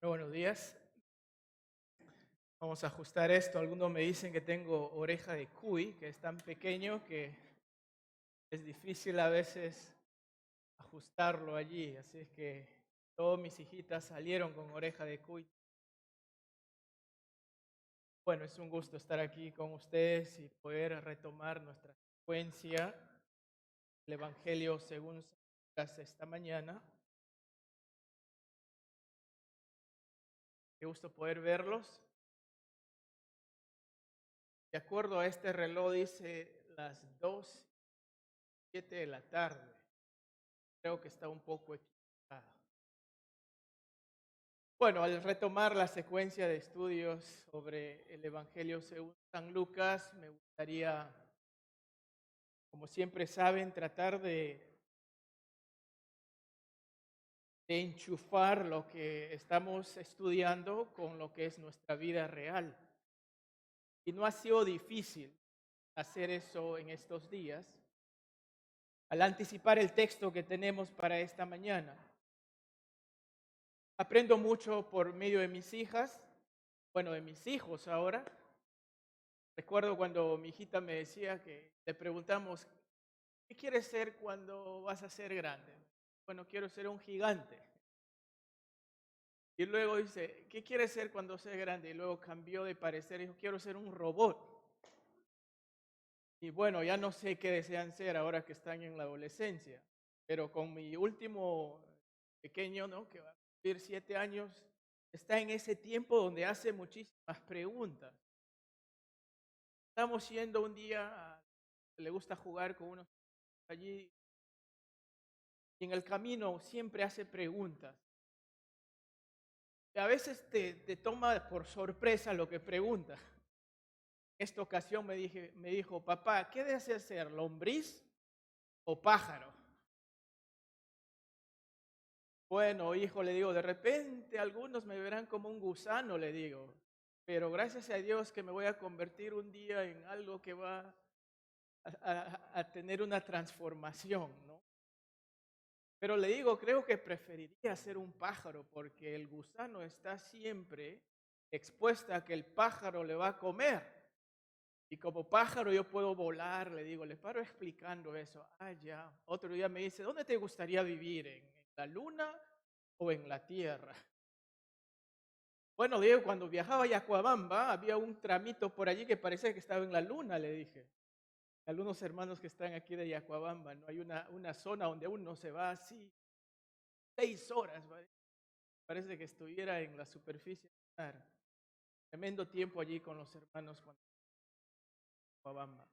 Buenos días. Vamos a ajustar esto. Algunos me dicen que tengo oreja de cuy, que es tan pequeño que es difícil a veces ajustarlo allí. Así es que todas mis hijitas salieron con oreja de cuy. Bueno, es un gusto estar aquí con ustedes y poder retomar nuestra secuencia, el Evangelio según San Lucas esta mañana. Qué gusto poder verlos. De acuerdo a este reloj dice las 2:07 de la tarde. Creo que está un poco equivocado. Bueno, al retomar la secuencia de estudios sobre el Evangelio según San Lucas, me gustaría, como siempre saben, tratar de enchufar lo que estamos estudiando con lo que es nuestra vida real. Y no ha sido difícil hacer eso en estos días, al anticipar el texto que tenemos para esta mañana. Aprendo mucho por medio de mis hijas, bueno, de mis hijos ahora. Recuerdo cuando mi hijita me decía que le preguntamos, ¿qué quieres ser cuando vas a ser grande? Bueno, quiero ser un gigante. Y luego dice, ¿qué quieres ser cuando seas grande? Y luego cambió de parecer y dijo, quiero ser un robot. Y bueno, ya no sé qué desean ser ahora que están en la adolescencia. Pero con mi último pequeño, ¿no? Que va a cumplir 7 años, está en ese tiempo donde hace muchísimas preguntas. Estamos yendo un día, le gusta jugar con unos allí, y en el camino siempre hace preguntas. Y a veces te toma por sorpresa lo que pregunta. Esta ocasión me dijo, papá, ¿qué deseas ser, lombriz o pájaro? Bueno, hijo, le digo, de repente algunos me verán como un gusano, le digo, pero gracias a Dios que me voy a convertir un día en algo que va a tener una transformación, ¿no? Pero le digo, creo que preferiría ser un pájaro porque el gusano está siempre expuesta a que el pájaro le va a comer. Y como pájaro yo puedo volar, le digo, le paro explicando eso. Ah, ya. Otro día me dice, ¿dónde te gustaría vivir? ¿En la luna o en la tierra? Bueno, le digo, cuando viajaba a Yacuabamba había un tramito por allí que parecía que estaba en la luna, le dije. Algunos hermanos que están aquí de Yacuabamba, ¿no? Hay una zona donde uno se va así 6 horas, ¿vale? Parece que estuviera en la superficie del mar. Tremendo tiempo allí con los hermanos cuando Yacuabamba.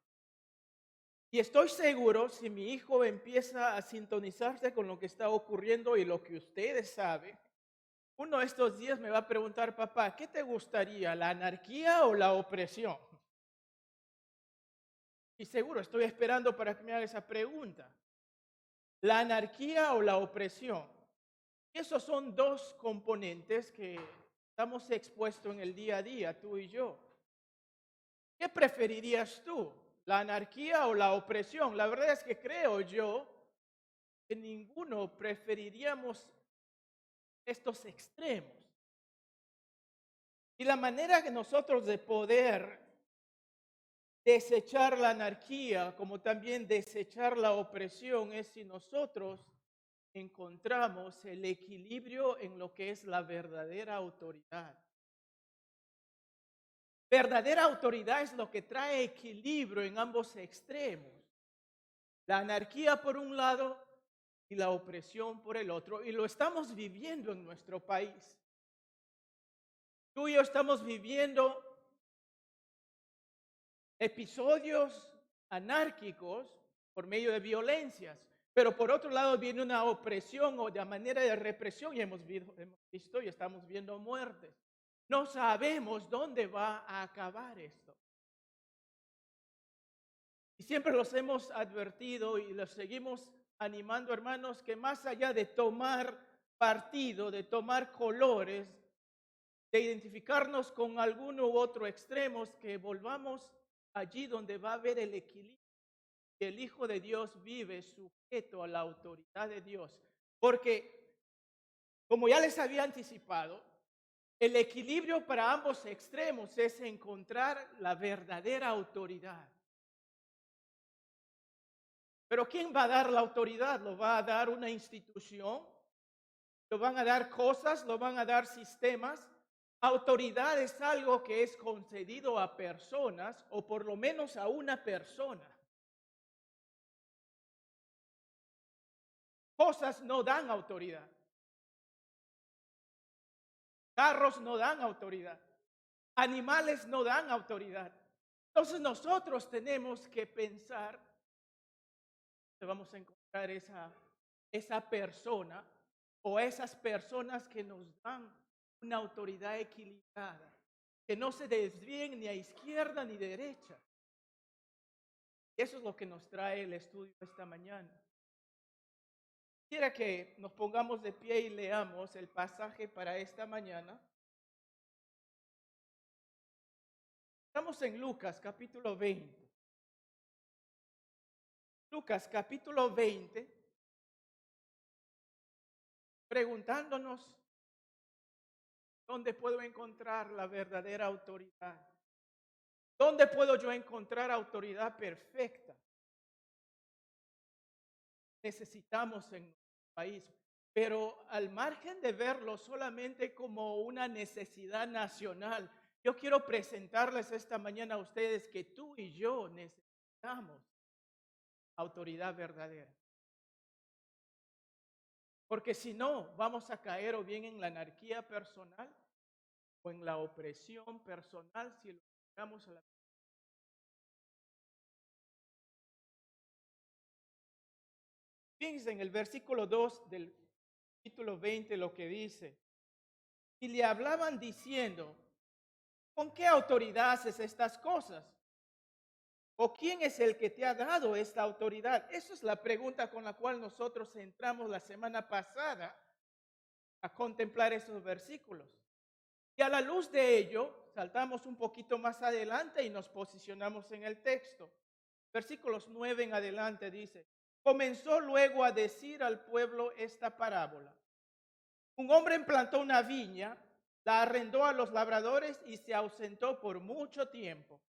Y estoy seguro, si mi hijo empieza a sintonizarse con lo que está ocurriendo y lo que ustedes saben, uno de estos días me va a preguntar, papá, ¿qué te gustaría, la anarquía o la opresión? Y seguro estoy esperando para que me haga esa pregunta. ¿La anarquía o la opresión? Esos son dos componentes que estamos expuestos en el día a día, tú y yo. ¿Qué preferirías tú? ¿La anarquía o la opresión? La verdad es que creo yo que ninguno preferiríamos estos extremos. Y la manera que nosotros de poder desechar la anarquía, como también desechar la opresión, es si nosotros encontramos el equilibrio en lo que es la verdadera autoridad. Verdadera autoridad es lo que trae equilibrio en ambos extremos. La anarquía por un lado y la opresión por el otro. Y lo estamos viviendo en nuestro país. Tú y yo estamos viviendo episodios anárquicos por medio de violencias. Pero por otro lado viene una opresión o de manera de represión y hemos visto y estamos viendo muertes. No sabemos dónde va a acabar esto. Y siempre los hemos advertido y los seguimos animando, hermanos, que más allá de tomar partido, de tomar colores, de identificarnos con alguno u otro extremos, que volvamos allí donde va a haber el equilibrio. Que el Hijo de Dios vive sujeto a la autoridad de Dios. Porque, como ya les había anticipado, El equilibrio para ambos extremos es encontrar la verdadera autoridad. Pero ¿quién va a dar la autoridad? ¿Lo va a dar una institución? ¿Lo van a dar cosas? ¿Lo van a dar sistemas? Autoridad es algo que es concedido a personas o por lo menos a una persona. Cosas no dan autoridad. Carros no dan autoridad. Animales no dan autoridad. Entonces nosotros tenemos que pensar que vamos a encontrar esa persona o esas personas que nos dan una autoridad equilibrada, que no se desvíen ni a izquierda ni derecha. Eso es lo que nos trae el estudio esta mañana. Quisiera que nos pongamos de pie y leamos el pasaje para esta mañana. Estamos en Lucas capítulo 20. Lucas capítulo 20, preguntándonos dónde puedo encontrar la verdadera autoridad. ¿Dónde puedo yo encontrar autoridad perfecta? Necesitamos en nuestro país, pero al margen de verlo solamente como una necesidad nacional, yo quiero presentarles esta mañana a ustedes que tú y yo necesitamos autoridad verdadera. Porque si no, vamos a caer o bien en la anarquía personal o en la opresión personal si lo llevamos a la... Fíjense en el versículo 2 del capítulo 20 lo que dice. Y le hablaban diciendo, ¿con qué autoridad haces estas cosas? ¿O quién es el que te ha dado esta autoridad? Esa es la pregunta con la cual nosotros entramos la semana pasada a contemplar esos versículos. Y a la luz de ello, saltamos un poquito más adelante y nos posicionamos en el texto. Versículos 9 en adelante dice, comenzó luego a decir al pueblo esta parábola. Un hombre plantó una viña, la arrendó a los labradores y se ausentó por mucho tiempo.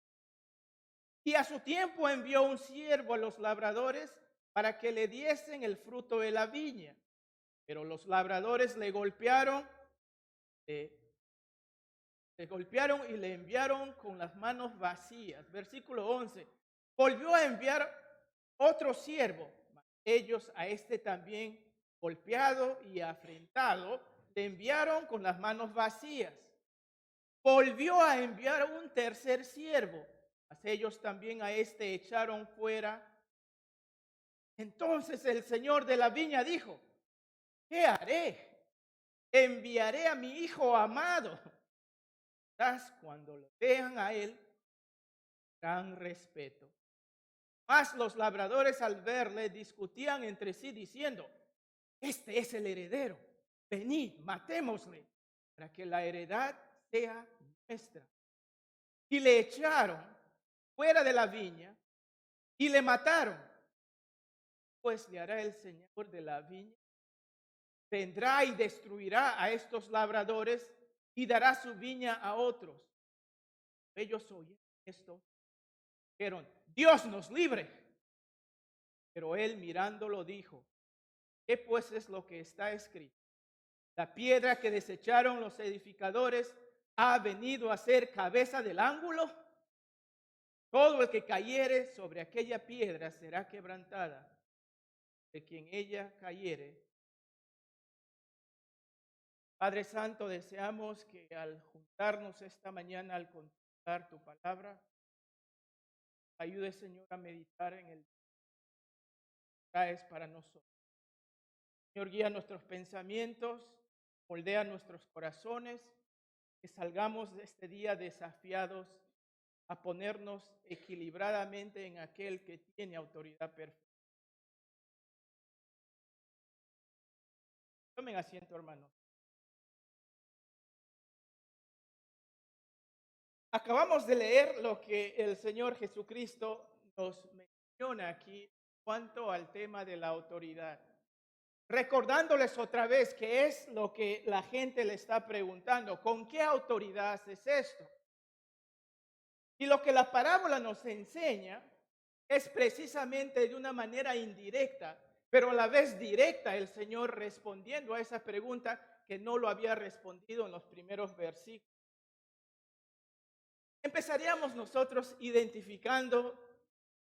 Y a su tiempo envió un siervo a los labradores para que le diesen el fruto de la viña. Pero los labradores le golpearon y le enviaron con las manos vacías. Versículo 11. Volvió a enviar otro siervo. Ellos a este también golpeado y afrentado le enviaron con las manos vacías. Volvió a enviar un tercer siervo. Mas ellos también a este echaron fuera. Entonces el señor de la viña dijo, ¿qué haré? Enviaré a mi hijo amado. Cuando lo vean a él, gran respeto. Mas los labradores al verle discutían entre sí diciendo, este es el heredero, venid, matémosle, para que la heredad sea nuestra. Y le echaron fuera de la viña y le mataron. Pues le hará el señor de la viña, vendrá y destruirá a estos labradores y dará su viña a otros. Ellos oyeron esto, dijeron, Dios nos libre. Pero él mirándolo dijo, ¿qué pues es lo que está escrito? La piedra que desecharon los edificadores ha venido a ser cabeza del ángulo. Todo el que cayere sobre aquella piedra será quebrantada. De quien ella cayere. Padre Santo, deseamos que al juntarnos esta mañana al contemplar tu palabra, ayude, Señor, a meditar en el que traes para nosotros. Señor, guía nuestros pensamientos, moldea nuestros corazones, que salgamos de este día desafiados a ponernos equilibradamente en aquel que tiene autoridad perfecta. Tomen asiento, hermanos. Acabamos de leer lo que el Señor Jesucristo nos menciona aquí en cuanto al tema de la autoridad. recordándoles otra vez que es lo que la gente le está preguntando, ¿con qué autoridad haces esto? Y lo que la parábola nos enseña es precisamente de una manera indirecta, pero a la vez directa, el Señor respondiendo a esa pregunta que no lo había respondido en los primeros versículos. Empezaríamos nosotros identificando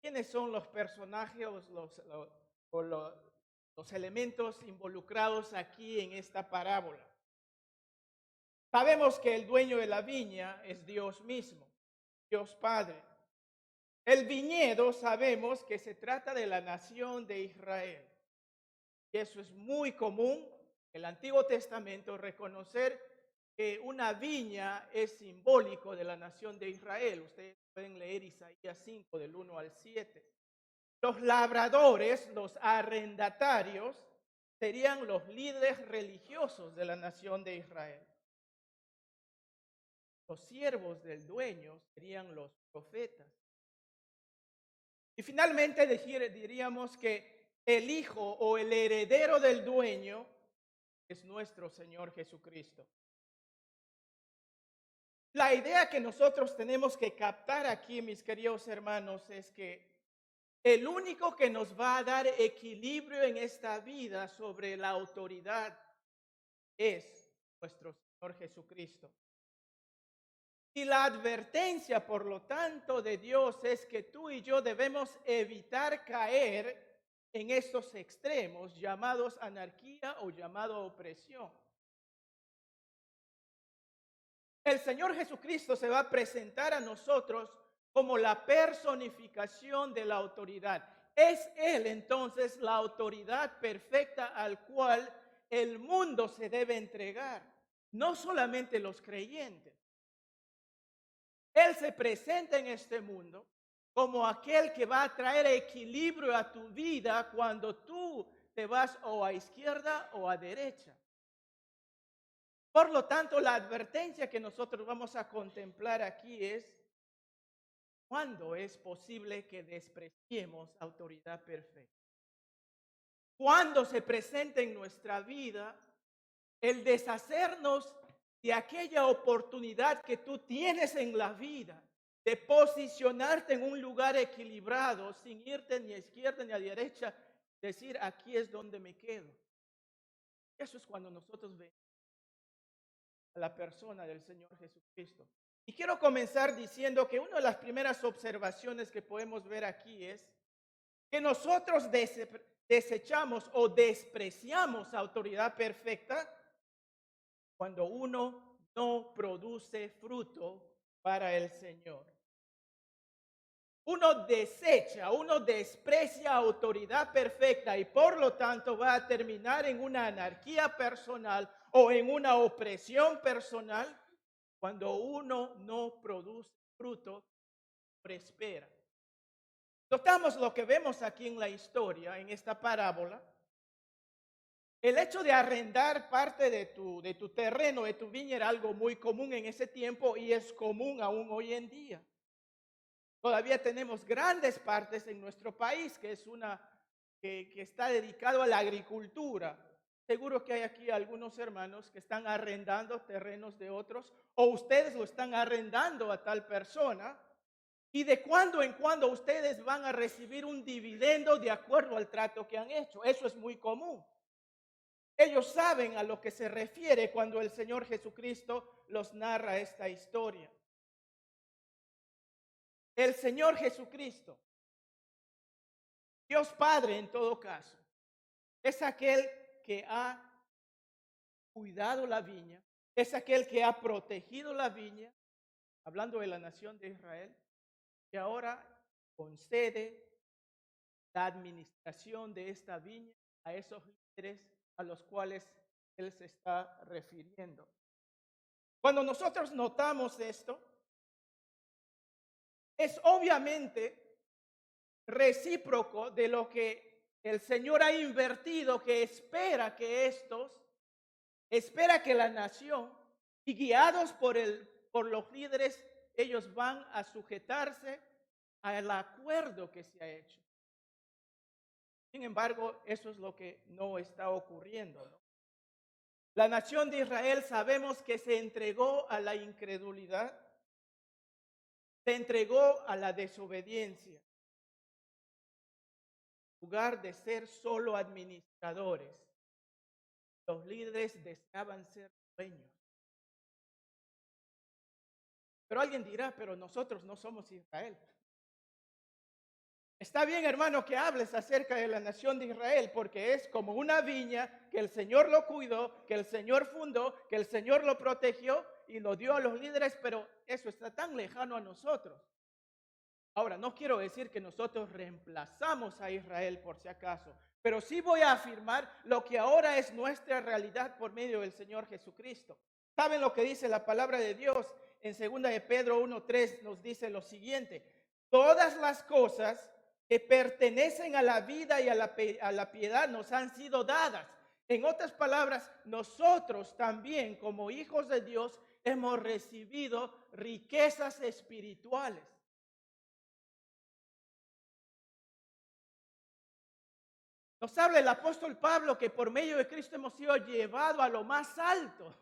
quiénes son los personajes o los elementos involucrados aquí en esta parábola. Sabemos que el dueño de la viña es Dios mismo, Dios Padre. El viñedo sabemos que se trata de la nación de Israel. Y eso es muy común en el Antiguo Testamento, reconocer que una viña es simbólico de la nación de Israel. Ustedes pueden leer Isaías 5 del 1 al 7. Los labradores, los arrendatarios, serían los líderes religiosos de la nación de Israel. Los siervos del dueño serían los profetas. Y finalmente diríamos que el hijo o el heredero del dueño es nuestro Señor Jesucristo. La idea que nosotros tenemos que captar aquí, mis queridos hermanos, es que el único que nos va a dar equilibrio en esta vida sobre la autoridad es nuestro Señor Jesucristo. Y la advertencia, por lo tanto, de Dios es que tú y yo debemos evitar caer en estos extremos llamados anarquía o llamado opresión. El Señor Jesucristo se va a presentar a nosotros como la personificación de la autoridad. Es Él entonces la autoridad perfecta al cual el mundo se debe entregar, no solamente los creyentes. Él se presenta en este mundo como aquel que va a traer equilibrio a tu vida cuando tú te vas o a izquierda o a derecha. Por lo tanto, la advertencia que nosotros vamos a contemplar aquí es: ¿cuándo es posible que despreciemos autoridad perfecta? ¿Cuándo se presenta en nuestra vida el deshacernos de aquella oportunidad que tú tienes en la vida de posicionarte en un lugar equilibrado, sin irte ni a izquierda ni a derecha, decir, aquí es donde me quedo? Eso es cuando nosotros vemos a la persona del Señor Jesucristo. Y quiero comenzar diciendo que una de las primeras observaciones que podemos ver aquí es que nosotros desechamos o despreciamos autoridad perfecta cuando uno no produce fruto para el Señor. Uno desecha, uno desprecia autoridad perfecta y por lo tanto va a terminar en una anarquía personal o en una opresión personal cuando uno no produce fruto, prospera. Notamos lo que vemos aquí en la historia, en esta parábola. El hecho de arrendar parte de tu terreno, de tu viña, era algo muy común en ese tiempo y es común aún hoy en día. Todavía tenemos grandes partes en nuestro país que está dedicado a la agricultura. Seguro que hay aquí algunos hermanos que están arrendando terrenos de otros o ustedes lo están arrendando a tal persona y de cuando en cuando ustedes van a recibir un dividendo de acuerdo al trato que han hecho. Eso es muy común. Ellos saben a lo que se refiere cuando el Señor Jesucristo los narra esta historia. El Señor Jesucristo, Dios Padre en todo caso, es aquel que ha cuidado la viña, es aquel que ha protegido la viña, hablando de la nación de Israel, y ahora concede la administración de esta viña a esos líderes a los cuales Él se está refiriendo. Cuando nosotros notamos esto, es obviamente recíproco de lo que el Señor ha invertido, que espera que la nación, y guiados por los líderes, ellos van a sujetarse al acuerdo que se ha hecho. Sin embargo, eso es lo que no está ocurriendo, ¿no? La nación de Israel sabemos que se entregó a la incredulidad, se entregó a la desobediencia, en lugar de ser solo administradores. Los líderes deseaban ser dueños. Pero alguien dirá, pero nosotros no somos Israel. Está bien, hermano, que hables acerca de la nación de Israel, porque es como una viña que el Señor lo cuidó, que el Señor fundó, que el Señor lo protegió y lo dio a los líderes, pero eso está tan lejano a nosotros. Ahora, no quiero decir que nosotros reemplazamos a Israel por si acaso, pero sí voy a afirmar lo que ahora es nuestra realidad por medio del Señor Jesucristo. ¿Saben lo que dice la palabra de Dios? En 2 de Pedro 1:3 nos dice lo siguiente: todas las cosas que pertenecen a la vida y a la piedad nos han sido dadas. En otras palabras, nosotros también como hijos de Dios hemos recibido riquezas espirituales. Nos habla el apóstol Pablo que por medio de Cristo hemos sido llevados a lo más alto.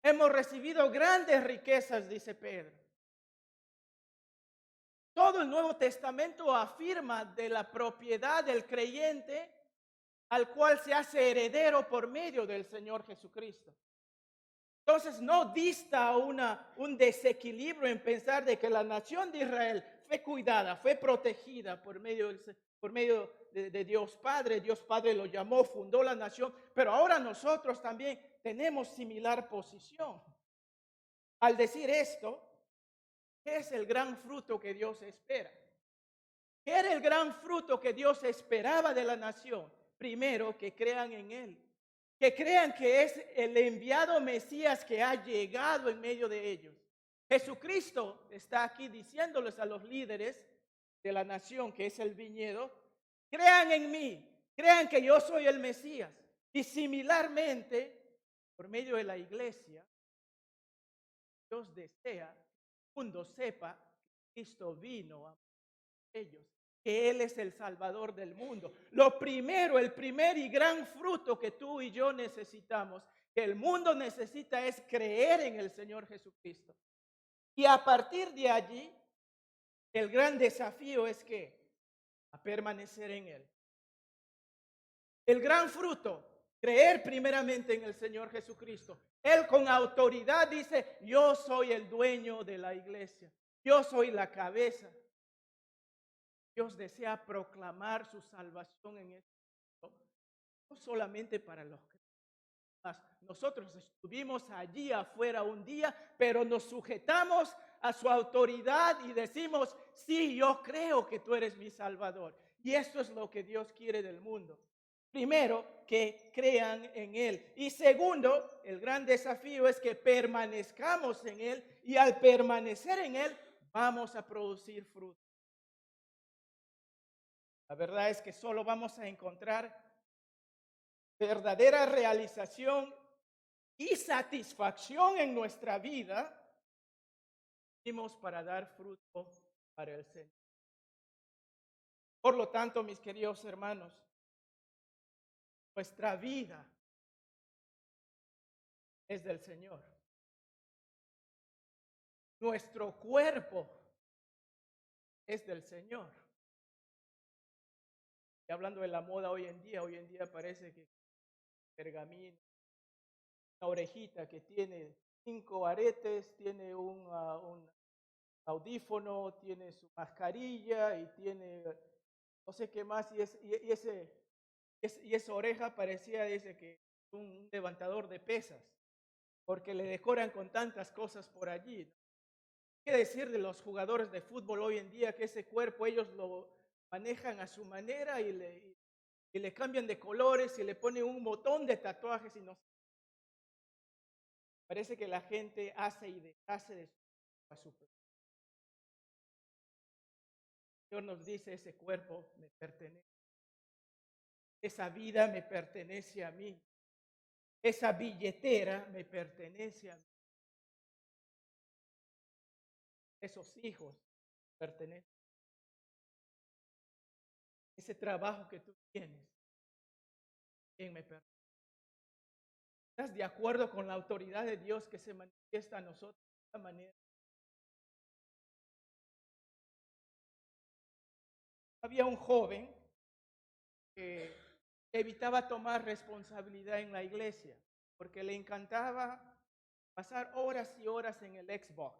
Hemos recibido grandes riquezas, dice Pedro. Todo el Nuevo Testamento afirma de la propiedad del creyente al cual se hace heredero por medio del Señor Jesucristo. Entonces no dista un desequilibrio en pensar de que la nación de Israel fue cuidada, fue protegida por medio de Dios Padre. Dios Padre lo llamó, fundó la nación, pero ahora nosotros también tenemos similar posición. Al decir esto, ¿qué es el gran fruto que Dios espera? ¿Qué era el gran fruto que Dios esperaba de la nación? Primero, que crean en Él. Que crean que es el enviado Mesías que ha llegado en medio de ellos. Jesucristo está aquí diciéndoles a los líderes de la nación, que es el viñedo: crean en mí, crean que yo soy el Mesías. Y similarmente, por medio de la iglesia, Dios desea que el mundo sepa que Cristo vino a ellos, que Él es el Salvador del mundo. Lo primero, el primer y gran fruto que tú y yo necesitamos, que el mundo necesita, es creer en el Señor Jesucristo. Y a partir de allí, el gran desafío es que a permanecer en Él. El gran fruto, creer primeramente en el Señor Jesucristo. Él con autoridad dice: yo soy el dueño de la iglesia, yo soy la cabeza. Dios desea proclamar su salvación en este mundo, no solamente para los cristianos. Nosotros estuvimos allí afuera un día, pero nos sujetamos a su autoridad y decimos: sí, yo creo que tú eres mi Salvador. Y eso es lo que Dios quiere del mundo. Primero, que crean en Él. Y segundo, el gran desafío es que permanezcamos en Él. Y al permanecer en Él, vamos a producir fruto. La verdad es que solo vamos a encontrar verdadera realización y satisfacción en nuestra vida para dar fruto para el Señor. Por lo tanto, mis queridos hermanos, nuestra vida es del Señor. Nuestro cuerpo es del Señor. Y hablando de la moda hoy en día parece que pergamino, una orejita que tiene 5 aretes, tiene un audífono, tiene su mascarilla y tiene no sé qué más, y esa oreja parecía, dice, que un levantador de pesas, porque le decoran con tantas cosas por allí, ¿no? ¿Qué decir de los jugadores de fútbol hoy en día, que ese cuerpo ellos lo manejan a su manera y le cambian de colores y le ponen un montón de tatuajes y no sé? Parece que la gente hace y deshace de a su cuerpo. El Señor nos dice: ese cuerpo me pertenece, esa vida me pertenece a mí, esa billetera me pertenece a mí, esos hijos pertenecen, ese trabajo que tú tienes, ¿quién me perdona? ¿Estás de acuerdo con la autoridad de Dios que se manifiesta a nosotros de esta manera? Había un joven que evitaba tomar responsabilidad en la iglesia porque le encantaba pasar horas y horas en el Xbox.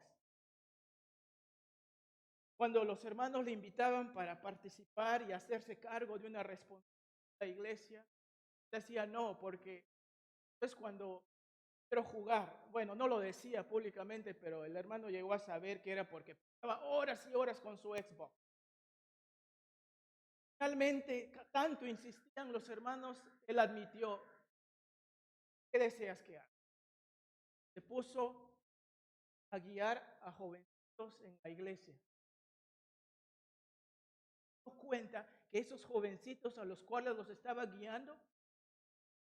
Cuando los hermanos le invitaban para participar y hacerse cargo de una responsabilidad en la iglesia, decía no, porque es cuando quiero jugar. Bueno, no lo decía públicamente, pero el hermano llegó a saber que era porque pasaba horas y horas con su Xbox. Finalmente, tanto insistían los hermanos, él admitió, ¿qué deseas que haga? Se puso a guiar a jovencitos en la iglesia. Se dio cuenta que esos jovencitos a los cuales los estaba guiando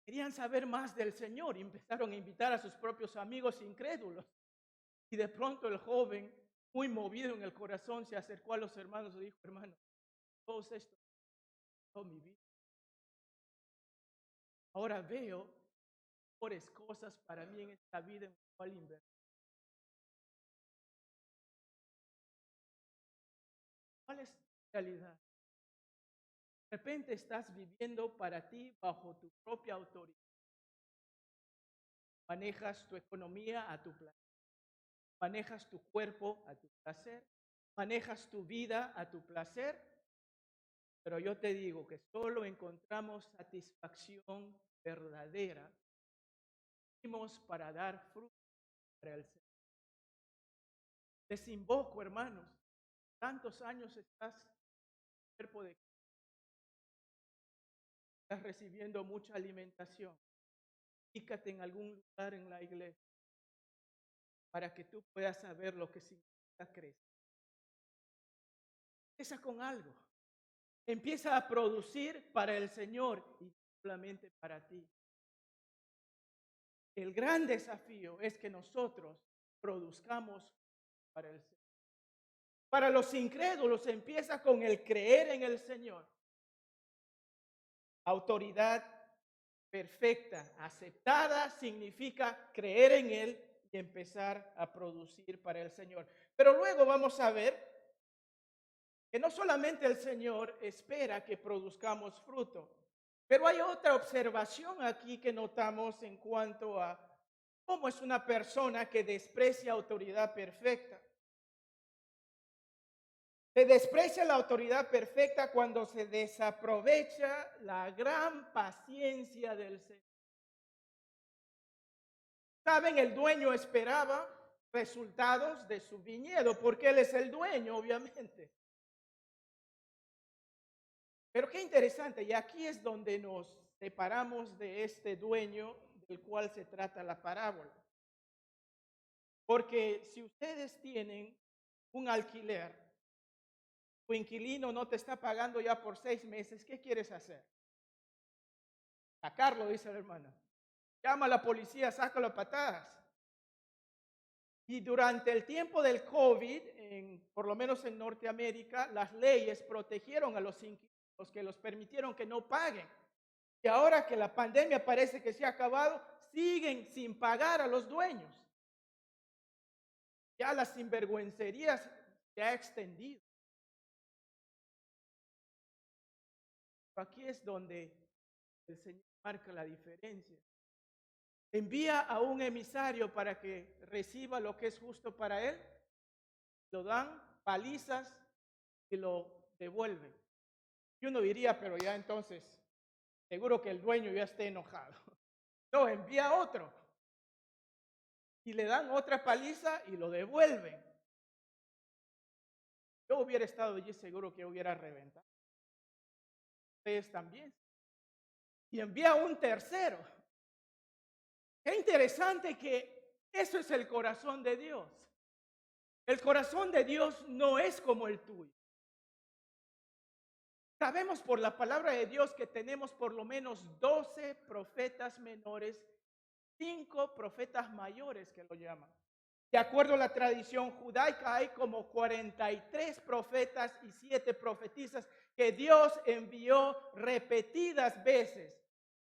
querían saber más del Señor y empezaron a invitar a sus propios amigos incrédulos. Y de pronto el joven, muy movido en el corazón, se acercó a los hermanos y dijo, hermano, todos estos, toda mi vida. Ahora veo mejores cosas para mí en esta vida en la cual invertir. ¿Cuál es la realidad? De repente estás viviendo para ti bajo tu propia autoridad. Manejas tu economía a tu placer. Manejas tu cuerpo a tu placer. Manejas tu vida a tu placer. Pero yo te digo que solo encontramos satisfacción verdadera para dar fruto para el Señor. Les invoco, hermanos, tantos años estás en el cuerpo de Cristo, estás recibiendo mucha alimentación. Fíjate en algún lugar en la iglesia para que tú puedas saber lo que significa crecer. Empieza con algo. Empieza a producir para el Señor y solamente para ti. El gran desafío es que nosotros produzcamos para el Señor. Para los incrédulos empieza con el creer en el Señor. Autoridad perfecta, aceptada, significa creer en Él y empezar a producir para el Señor. Pero luego vamos a ver que no solamente el Señor espera que produzcamos fruto, pero hay otra observación aquí que notamos en cuanto a cómo es una persona que desprecia autoridad perfecta. Se desprecia la autoridad perfecta cuando se desaprovecha la gran paciencia del Señor. Saben, el dueño esperaba resultados de su viñedo, porque él es el dueño, obviamente. Pero qué interesante, y aquí es donde nos separamos de este dueño del cual se trata la parábola. Porque si ustedes tienen un alquiler, tu inquilino no te está pagando ya por 6 meses, ¿qué quieres hacer? Sacarlo, dice la hermana. Llama a la policía, sácalo a patadas. Y durante el tiempo del COVID, por lo menos en Norteamérica, las leyes protegieron a los inquilinos, que los permitieron que no paguen. Y ahora que la pandemia parece que se ha acabado, siguen sin pagar a los dueños. Ya la sinvergüencería se ha extendido. Aquí es donde el Señor marca la diferencia. Envía a un emisario para que reciba lo que es justo para él, lo dan palizas y lo devuelven. Y uno diría, pero ya entonces, seguro que el dueño ya esté enojado. No, envía otro. Y le dan otra paliza y lo devuelven. Yo hubiera estado allí seguro que hubiera reventado. Ustedes también. Y envía un tercero. Qué interesante que eso es el corazón de Dios. El corazón de Dios no es como el tuyo. Sabemos por la palabra de Dios que tenemos por lo menos 12 profetas menores, 5 profetas mayores que lo llaman. De acuerdo a la tradición judaica hay como 43 profetas y 7 profetisas que Dios envió repetidas veces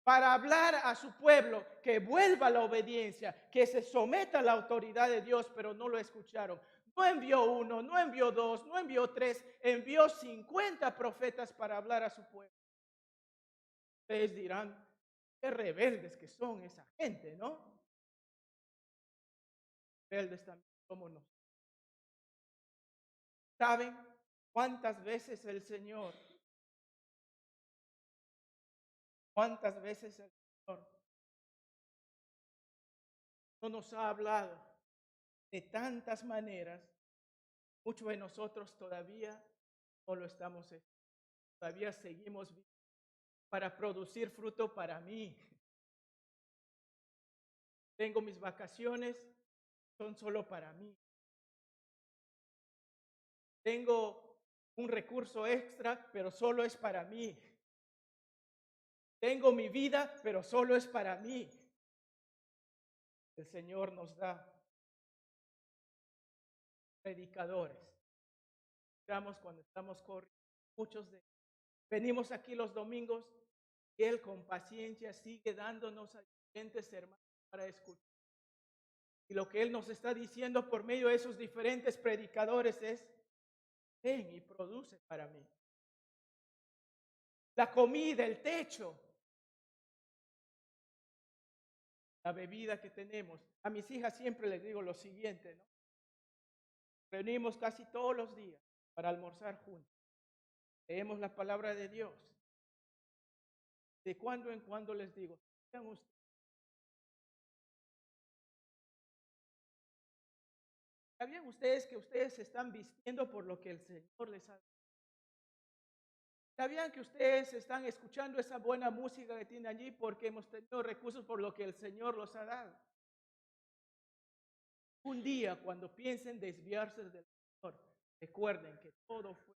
para hablar a su pueblo que vuelva a la obediencia, que se someta a la autoridad de Dios, pero no lo escucharon. No envió uno, no envió dos, no envió tres, envió 50 profetas para hablar a su pueblo. Ustedes dirán, qué rebeldes que son esa gente, ¿no? Rebeldes también como nosotros. ¿Saben cuántas veces el Señor no nos ha hablado de tantas maneras? Muchos de nosotros todavía no lo estamos haciendo. Todavía seguimos viviendo para producir fruto para mí. Tengo mis vacaciones, son solo para mí. Tengo un recurso extra, pero solo es para mí. Tengo mi vida, pero solo es para mí. El Señor nos da predicadores. Estamos cuando estamos corriendo, muchos de venimos aquí los domingos y Él con paciencia sigue dándonos a diferentes hermanos para escuchar. Y lo que Él nos está diciendo por medio de esos diferentes predicadores es, ven y produce para mí. La comida, el techo, la bebida que tenemos. A mis hijas siempre les digo lo siguiente, ¿no? Reunimos casi todos los días para almorzar juntos. Leemos la palabra de Dios. De cuando en cuando les digo, ¿sabían ustedes que ustedes se están vistiendo por lo que el Señor les ha dado? ¿Sabían que ustedes están escuchando esa buena música que tienen allí porque hemos tenido recursos por lo que el Señor los ha dado? Un día, cuando piensen desviarse del Señor, recuerden que todo fue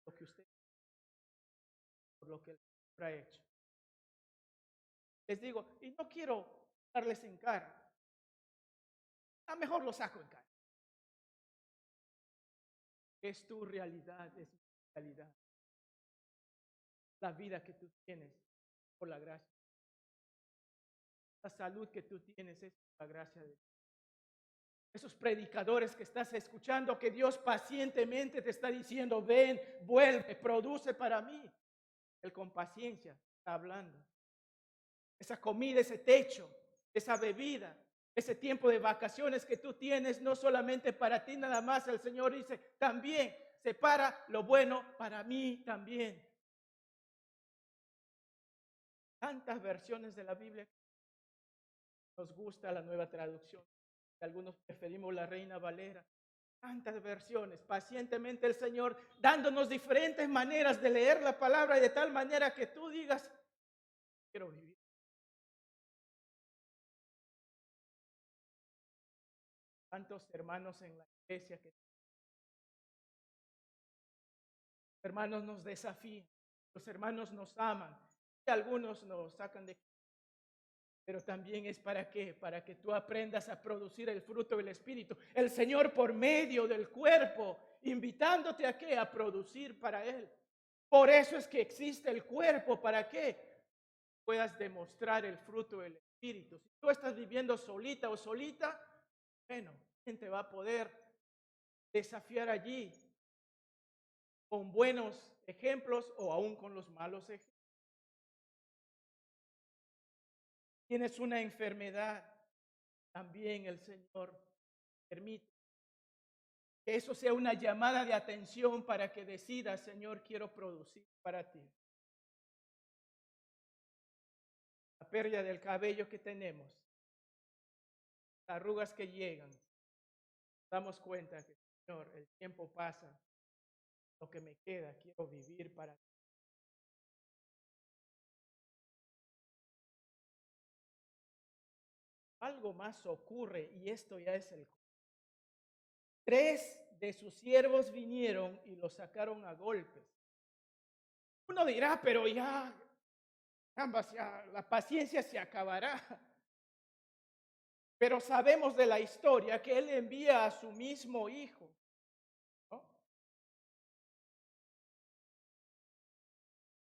lo que ustedes, por lo que el Señor ha hecho. Les digo, y no quiero darles en cara, a lo mejor lo saco en cara. Es tu realidad, es mi realidad. La vida que tú tienes por la gracia. La salud que tú tienes es por la gracia de Dios. Esos predicadores que estás escuchando, que Dios pacientemente te está diciendo, ven, vuelve, produce para mí. Él con paciencia está hablando. Esa comida, ese techo, esa bebida, ese tiempo de vacaciones que tú tienes, no solamente para ti nada más, el Señor dice, también separa lo bueno para mí también. Tantas versiones de la Biblia. Nos gusta la Nueva Traducción. Algunos preferimos la Reina Valera. Tantas versiones. Pacientemente el Señor dándonos diferentes maneras de leer la palabra y de tal manera que tú digas, quiero vivir. Tantos hermanos en la iglesia que los hermanos nos desafían, los hermanos nos aman, y algunos nos sacan de... Pero también es para qué, para que tú aprendas a producir el fruto del Espíritu. El Señor por medio del cuerpo, invitándote a qué, a producir para Él. Por eso es que existe el cuerpo, ¿para qué? Puedas demostrar el fruto del Espíritu. Si tú estás viviendo solita o solita, bueno, ¿quién te va a poder desafiar allí con buenos ejemplos o aún con los malos ejemplos? Tienes una enfermedad, también el Señor permite que eso sea una llamada de atención para que decidas, Señor, quiero producir para ti. La pérdida del cabello que tenemos, las arrugas que llegan, damos cuenta que, Señor, el tiempo pasa, lo que me queda, quiero vivir para ti. Algo más ocurre y esto ya es el... 3 de sus siervos vinieron y lo sacaron a golpes. Uno dirá, pero ya, ambas, ya la paciencia se acabará. Pero sabemos de la historia que él envía a su mismo hijo, ¿no?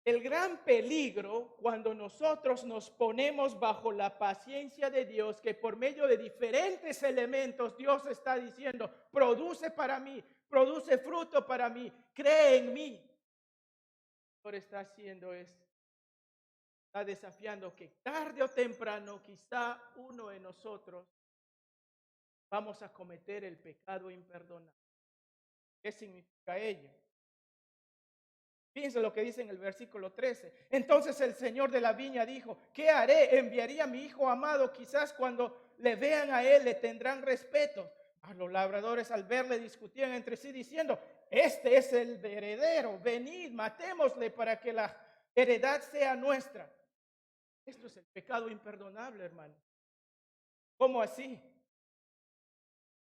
El gran peligro cuando nosotros nos ponemos bajo la paciencia de Dios, que por medio de diferentes elementos Dios está diciendo, produce para mí, produce fruto para mí, cree en mí. Lo que está haciendo está desafiando que tarde o temprano quizá uno de nosotros vamos a cometer el pecado imperdonable. ¿Qué significa ello? Fíjense lo que dice en el versículo 13. Entonces el Señor de la viña dijo, ¿qué haré? Enviaría a mi hijo amado, quizás cuando le vean a él le tendrán respeto. A los labradores al verle discutían entre sí diciendo, este es el heredero, venid, matémosle para que la heredad sea nuestra. Esto es el pecado imperdonable, hermano. ¿Cómo así?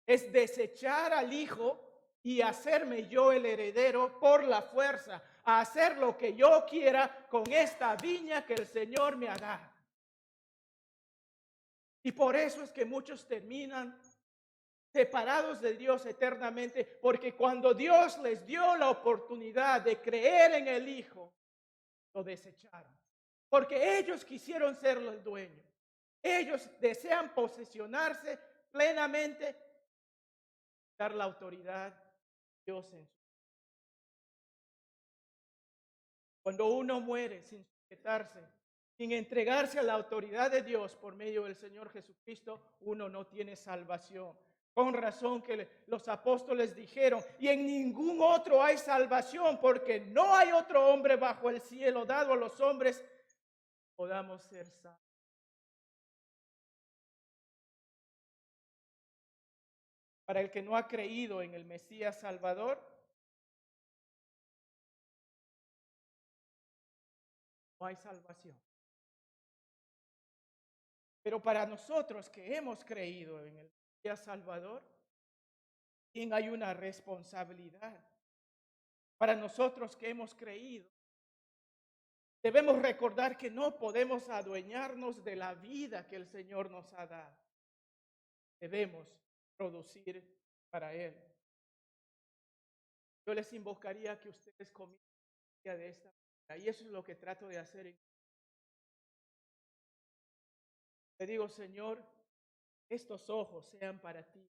Es desechar al hijo y hacerme yo el heredero por la fuerza, a hacer lo que yo quiera con esta viña que el Señor me ha dado. Y por eso es que muchos terminan separados de Dios eternamente, porque cuando Dios les dio la oportunidad de creer en el Hijo, lo desecharon. Porque ellos quisieron ser los dueños. Ellos desean posesionarse plenamente, dar la autoridad a Dios en su. Cuando uno muere sin sujetarse, sin entregarse a la autoridad de Dios por medio del Señor Jesucristo, uno no tiene salvación. Con razón que los apóstoles dijeron, y en ningún otro hay salvación, porque no hay otro hombre bajo el cielo dado a los hombres, podamos ser salvos. Para el que no ha creído en el Mesías Salvador, no hay salvación. Pero para nosotros que hemos creído en el Mesías Salvador, también hay una responsabilidad. Para nosotros que hemos creído, debemos recordar que no podemos adueñarnos de la vida que el Señor nos ha dado. Debemos producir para Él. Yo les invocaría que ustedes comiencen de esta manera, y eso es lo que trato de hacer. Le digo, Señor, estos ojos sean para ti.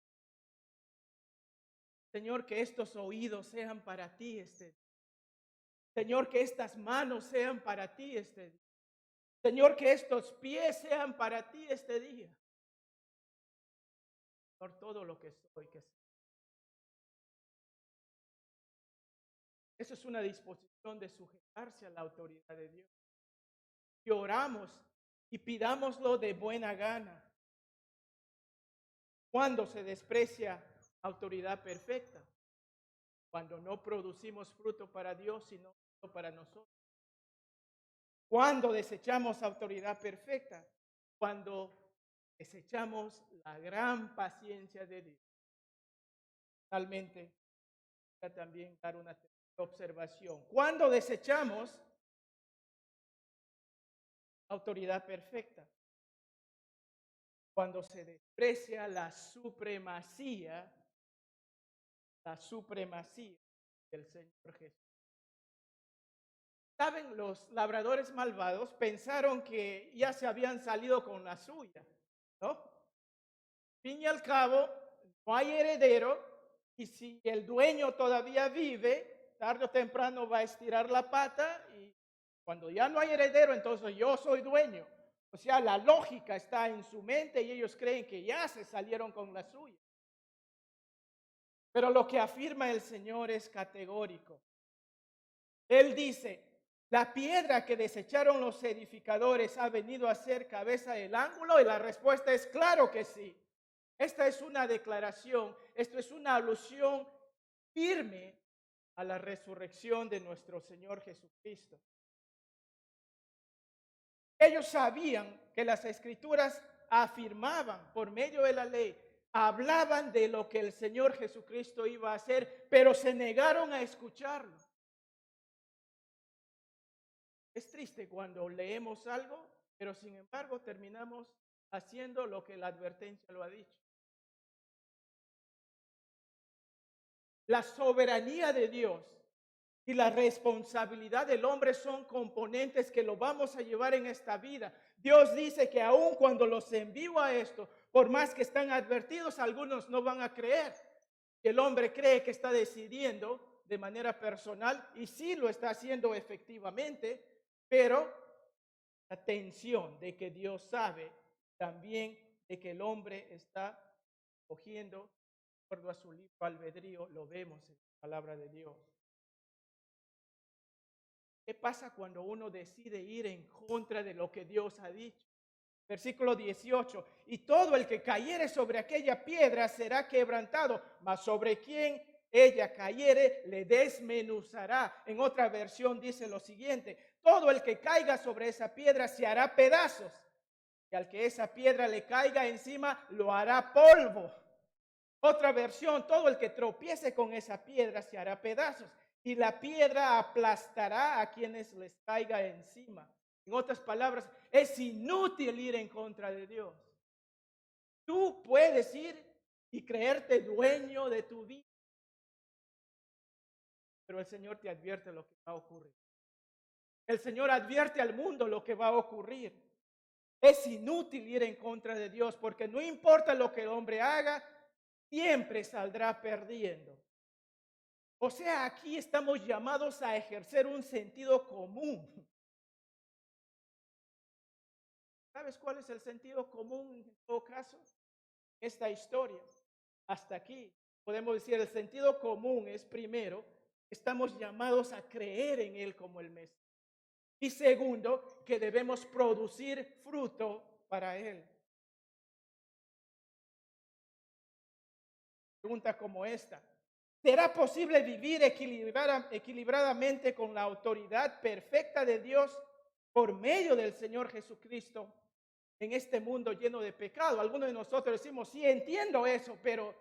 Señor, que estos oídos sean para ti este día. Señor, que estas manos sean para ti este día. Señor, que estos pies sean para ti este día. Por todo lo que soy, que soy. Eso es una disposición de sujetarse a la autoridad de Dios. Y oramos y pidámoslo de buena gana. Cuando se desprecia autoridad perfecta, cuando no producimos fruto para Dios, sino para nosotros. Cuando desechamos autoridad perfecta, cuando desechamos la gran paciencia de Dios. Finalmente, también dar una observación. Cuando desechamos autoridad perfecta, cuando se desprecia la supremacía del Señor Jesús. ¿Saben? Los labradores malvados pensaron que ya se habían salido con la suya, ¿no? Al fin y al cabo, no hay heredero, y si el dueño todavía vive, tarde o temprano va a estirar la pata, y cuando ya no hay heredero, entonces yo soy dueño. O sea, la lógica está en su mente y ellos creen que ya se salieron con la suya. Pero lo que afirma el Señor es categórico. Él dice, la piedra que desecharon los edificadores ha venido a ser cabeza del ángulo, y la respuesta es claro que sí. Esta es una declaración, esto es una alusión firme a la resurrección de nuestro Señor Jesucristo. Ellos sabían que las Escrituras afirmaban por medio de la ley, hablaban de lo que el Señor Jesucristo iba a hacer, pero se negaron a escucharlo. Es triste cuando leemos algo, pero sin embargo terminamos haciendo lo que la advertencia lo ha dicho. La soberanía de Dios y la responsabilidad del hombre son componentes que lo vamos a llevar en esta vida. Dios dice que aun cuando los envío a esto, por más que están advertidos, algunos no van a creer. El hombre cree que está decidiendo de manera personal y sí lo está haciendo efectivamente, pero la tensión de que Dios sabe también de que el hombre está cogiendo, de acuerdo a su libre albedrío, lo vemos en la palabra de Dios. ¿Qué pasa cuando uno decide ir en contra de lo que Dios ha dicho? Versículo 18, y todo el que cayere sobre aquella piedra será quebrantado, mas sobre quien ella cayere le desmenuzará. En otra versión dice lo siguiente, todo el que caiga sobre esa piedra se hará pedazos, y al que esa piedra le caiga encima lo hará polvo. Otra versión, todo el que tropiece con esa piedra se hará pedazos y la piedra aplastará a quienes les caiga encima. En otras palabras, es inútil ir en contra de Dios. Tú puedes ir y creerte dueño de tu vida, pero el Señor te advierte lo que va a ocurrir. El Señor advierte al mundo lo que va a ocurrir. Es inútil ir en contra de Dios porque no importa lo que el hombre haga, siempre saldrá perdiendo. O sea, aquí estamos llamados a ejercer un sentido común. ¿Sabes cuál es el sentido común en todo caso? Esta historia. Hasta aquí podemos decir el sentido común es primero, estamos llamados a creer en Él como el Mesías. Y segundo, que debemos producir fruto para Él. Pregunta como esta. ¿Será posible vivir equilibradamente con la autoridad perfecta de Dios por medio del Señor Jesucristo en este mundo lleno de pecado? Algunos de nosotros decimos, sí, entiendo eso, pero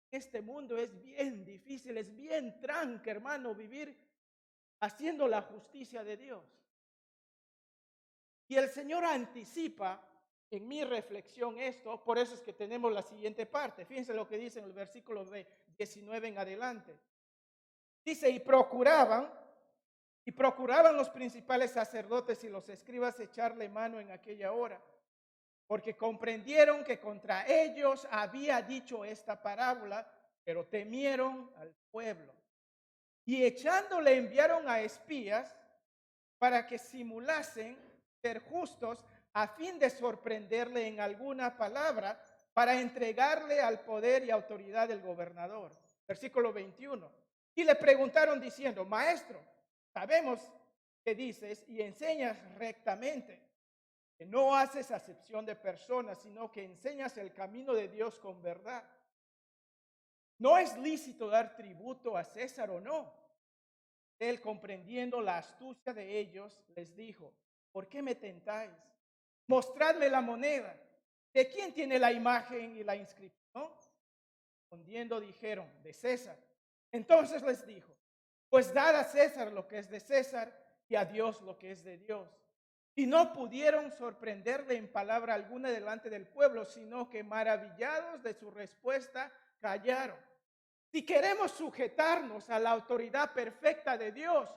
este mundo es bien difícil, es bien tranca, hermano, vivir haciendo la justicia de Dios. Y el Señor anticipa en mi reflexión esto, por eso es que tenemos la siguiente parte. Fíjense lo que dice en el versículo de 19 en adelante. Dice, y procuraban los principales sacerdotes y los escribas echarle mano en aquella hora, porque comprendieron que contra ellos había dicho esta parábola, pero temieron al pueblo. Y echándole enviaron a espías para que simulasen ser justos a fin de sorprenderle en alguna palabra para entregarle al poder y autoridad del gobernador. Versículo 21. Y le preguntaron diciendo, maestro, sabemos que dices y enseñas rectamente, que no haces acepción de personas, sino que enseñas el camino de Dios con verdad. ¿No es lícito dar tributo a César o no? Él, comprendiendo la astucia de ellos, les dijo, ¿por qué me tentáis? Mostradme la moneda. ¿De quién tiene la imagen y la inscripción? Respondiendo dijeron, de César. Entonces les dijo, pues dad a César lo que es de César y a Dios lo que es de Dios. Y no pudieron sorprenderle en palabra alguna delante del pueblo, sino que maravillados de su respuesta, callaron. Si queremos sujetarnos a la autoridad perfecta de Dios,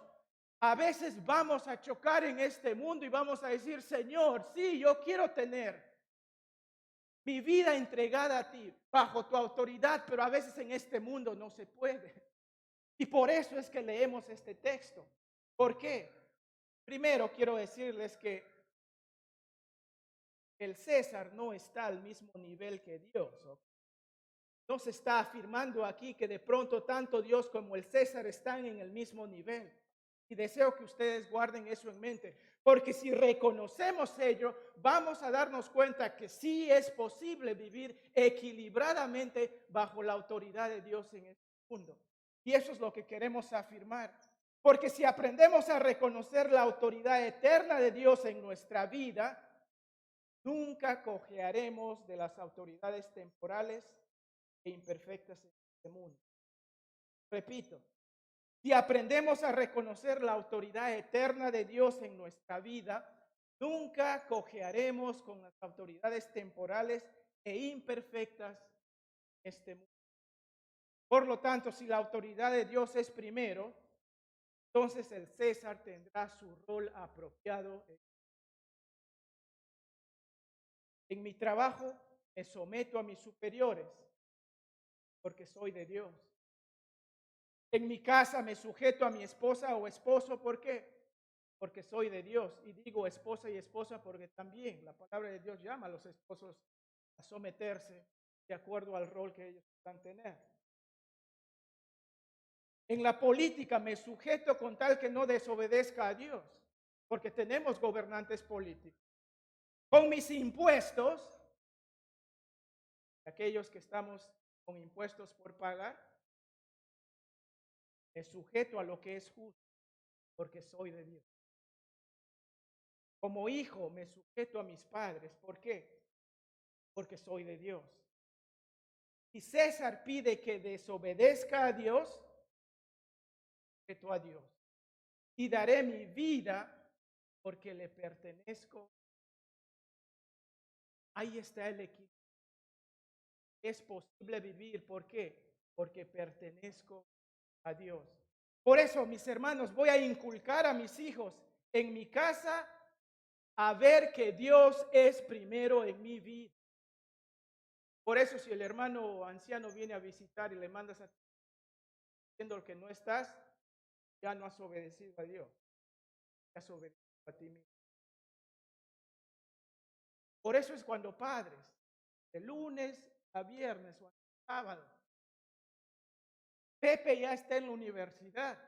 a veces vamos a chocar en este mundo y vamos a decir, Señor, sí, yo quiero tener mi vida entregada a ti, bajo tu autoridad, pero a veces en este mundo no se puede. Y por eso es que leemos este texto. ¿Por qué? Primero quiero decirles que el César no está al mismo nivel que Dios. ¿Ok? No se está afirmando aquí que de pronto tanto Dios como el César están en el mismo nivel. Y deseo que ustedes guarden eso en mente, porque si reconocemos ello, vamos a darnos cuenta que sí es posible vivir equilibradamente bajo la autoridad de Dios en este mundo. Y eso es lo que queremos afirmar. Porque si aprendemos a reconocer la autoridad eterna de Dios en nuestra vida, nunca cojearemos de las autoridades temporales e imperfectas en este mundo. Repito, si aprendemos a reconocer la autoridad eterna de Dios en nuestra vida, nunca cojearemos con las autoridades temporales e imperfectas en este mundo. Por lo tanto, si la autoridad de Dios es primero, entonces el César tendrá su rol apropiado. En mi trabajo me someto a mis superiores porque soy de Dios. En mi casa me sujeto a mi esposa o esposo, ¿por qué? Porque soy de Dios. Y digo esposa y esposa porque también la palabra de Dios llama a los esposos a someterse de acuerdo al rol que ellos puedan tener. En la política me sujeto con tal que no desobedezca a Dios, porque tenemos gobernantes políticos. Con mis impuestos, aquellos que estamos con impuestos por pagar, me sujeto a lo que es justo, porque soy de Dios. Como hijo me sujeto a mis padres, ¿por qué? Porque soy de Dios. Si César pide que desobedezca a Dios, sujeto a Dios. Y daré mi vida porque le pertenezco. Ahí está el equilibrio. Es posible vivir, ¿por qué? Porque pertenezco a Dios. Por eso, mis hermanos, voy a inculcar a mis hijos en mi casa a ver que Dios es primero en mi vida. Por eso, si el hermano anciano viene a visitar y le mandas a diciendo que no estás, ya no has obedecido a Dios, ya has obedecido a ti mismo. Por eso es cuando padres, de lunes a viernes o a sábado, Pepe ya está en la universidad,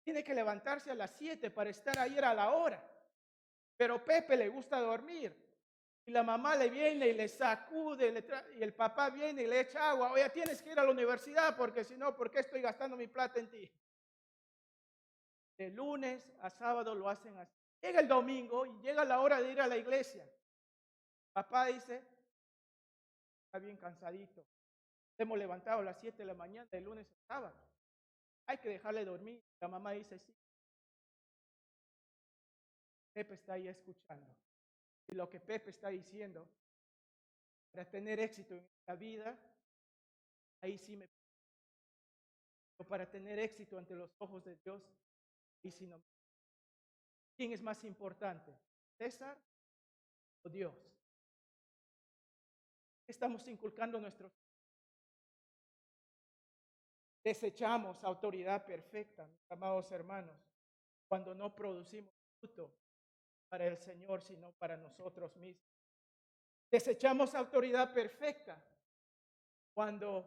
tiene que levantarse a las 7 para estar ayer a la hora, pero Pepe le gusta dormir. Y la mamá le viene y le sacude, y el papá viene y le echa agua. Oye, tienes que ir a la universidad porque si no, ¿por qué estoy gastando mi plata en ti? De lunes a sábado lo hacen así. Llega el domingo y llega la hora de ir a la iglesia. Papá dice, está bien cansadito. Hemos levantado a las 7 de la mañana de lunes a sábado. Hay que dejarle dormir. La mamá dice, sí. Pepe está ahí escuchando. Y lo que Pepe está diciendo, para tener éxito en la vida, ahí sí me... Para tener éxito ante los ojos de Dios, ahí sí no. ¿Quién es más importante? ¿César o Dios? Estamos inculcando nuestros... Desechamos autoridad perfecta, mis amados hermanos, cuando no producimos fruto para el Señor, sino para nosotros mismos. Desechamos autoridad perfecta cuando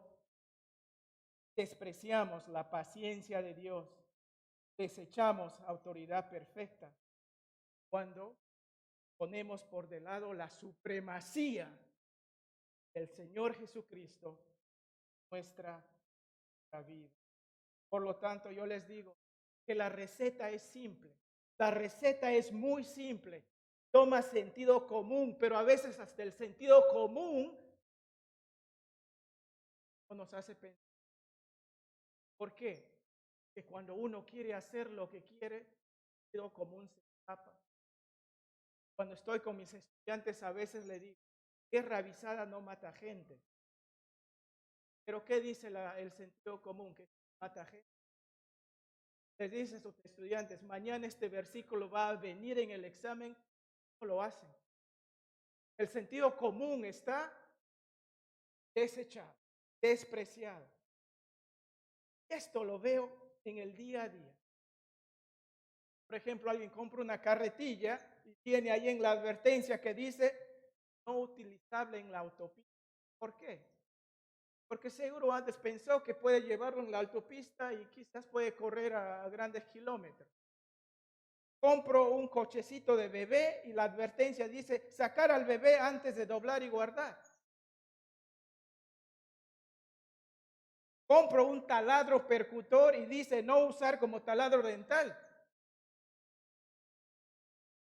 despreciamos la paciencia de Dios. Desechamos autoridad perfecta cuando ponemos por de lado la supremacía del Señor Jesucristo en nuestra vida. Por lo tanto, yo les digo que la receta es simple. La receta es muy simple. Toma sentido común, pero a veces hasta el sentido común no nos hace pensar. ¿Por qué? Que cuando uno quiere hacer lo que quiere, el sentido común se escapa. Cuando estoy con mis estudiantes a veces les digo, guerra avisada no mata gente. Pero ¿qué dice el sentido común? Que mata gente. Les dice a sus estudiantes, mañana este versículo va a venir en el examen, no lo hacen. El sentido común está desechado, despreciado. Esto lo veo en el día a día. Por ejemplo, alguien compra una carretilla y tiene ahí en la advertencia que dice no utilizable en la autopista. ¿Por qué? Porque seguro antes pensó que puede llevarlo en la autopista y quizás puede correr a grandes kilómetros. Compro un cochecito de bebé y la advertencia dice sacar al bebé antes de doblar y guardar. Compro un taladro percutor y dice no usar como taladro dental.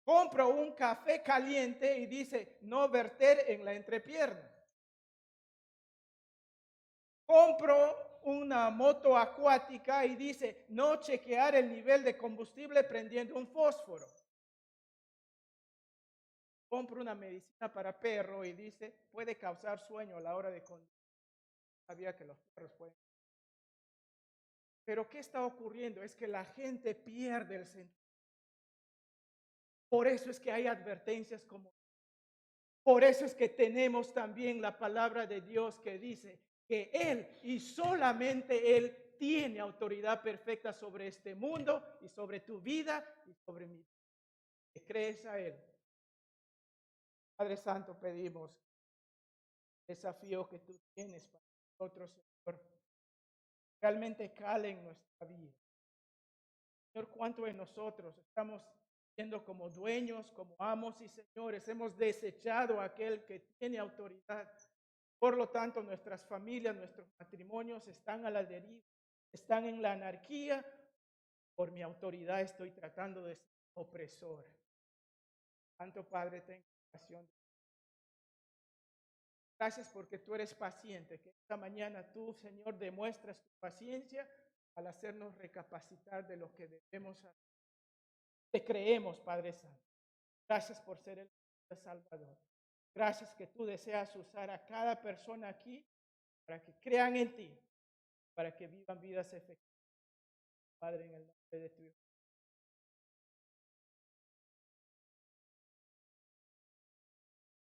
Compro un café caliente y dice no verter en la entrepierna. Compro una moto acuática y dice no chequear el nivel de combustible prendiendo un fósforo. Compro una medicina para perro y dice puede causar sueño a la hora de conducir. Sabía que los perros pueden. Pero ¿qué está ocurriendo? Es que la gente pierde el sentido. Por eso es que hay advertencias como, por eso es que tenemos también la palabra de Dios que dice que Él y solamente Él tiene autoridad perfecta sobre este mundo y sobre tu vida y sobre mi vida. ¿Te crees a Él? Padre Santo, pedimos el desafío que tú tienes para nosotros, Señor, realmente cale en nuestra vida. Señor, ¿cuánto de nosotros estamos siendo como dueños, como amos y señores? Hemos desechado a aquel que tiene autoridad. Por lo tanto, nuestras familias, nuestros matrimonios están a la deriva, están en la anarquía. Por mi autoridad estoy tratando de ser opresor. Santo Padre, ten compasión. Gracias porque tú eres paciente, que esta mañana tú, Señor, demuestras tu paciencia al hacernos recapacitar de lo que debemos hacer. Te creemos, Padre Santo. Gracias por ser el Salvador. Gracias que tú deseas usar a cada persona aquí para que crean en ti, para que vivan vidas efectivas. Padre, en el nombre de tu Hijo.